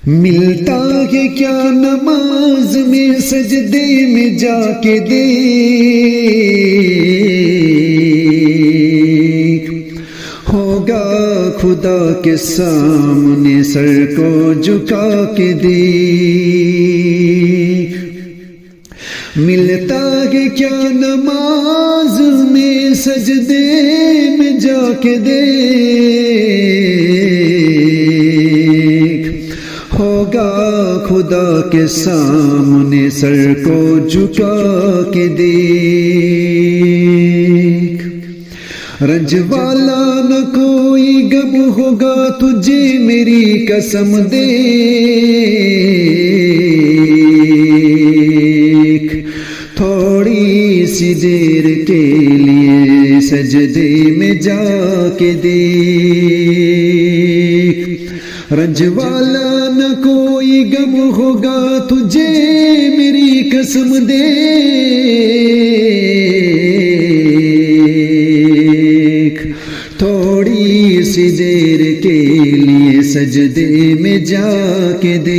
ملتا ہے کیا نماز میں سجدے میں جا کے دیکھ، ہوگا خدا کے سامنے سر کو جھکا کے دیکھ۔ ملتا ہے کیا نماز میں سجدے میں جا کے دیکھ، ہوگا خدا کے سامنے سر کو جھکا کے دیکھ۔ رنج والا نہ کوئی غم ہوگا تجھے میری قسم دیکھ، تھوڑی سی دیر کے لیے سجدے میں جا کے دیکھ۔ رنج والا نہ کوئی غم ہوگا تجھے میری قسم دیکھ، تھوڑی سی دیر کے لیے سجدے میں جا کے دیکھ۔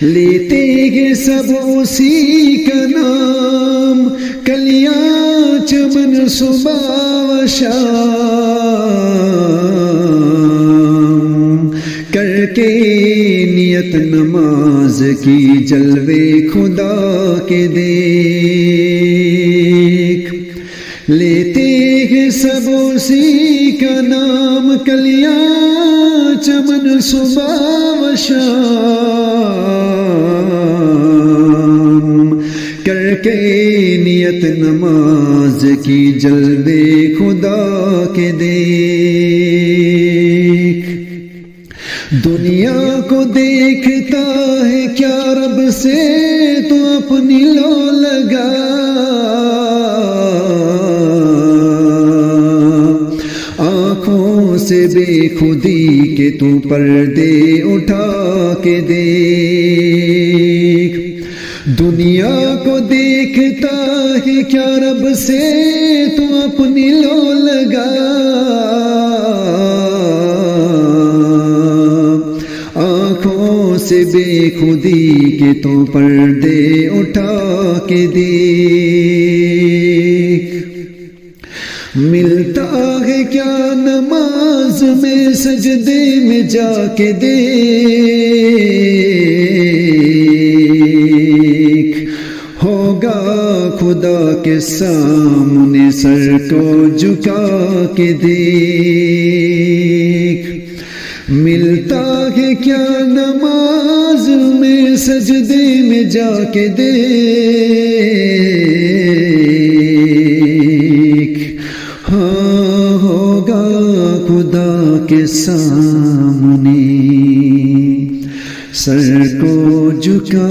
لیتے گے سب اسی کا نام، کلیاں چمن صبح و شام، کر کے نیت نماز کی جلوے خدا کے دیکھ۔ لیتے ہیں سب اسی کا نام، کلیاں چمن صبح و شام، کر کے نیت نماز کی جلوے خدا کے دیکھ۔ دنیا کو دیکھتا ہے کیا رب سے تو اپنی لو لگا، آنکھوں سے بے خودی کے تو پردے اٹھا کے دیکھ۔ دنیا کو دیکھتا ہے کیا رب سے تو اپنی لو لگا، آنکھوں سے بے خودی کے تو پردے اٹھا کے دیکھ۔ ملتا ہے کیا نماز میں سجدے میں جا کے دیکھ، ہوگا خدا کے سامنے سر کو جھکا کے دیکھ۔ ملتا ہے کیا نماز میں سجدے میں جا کے دیکھ، ہاں ہوگا خدا کے سامنے سر کو جھکا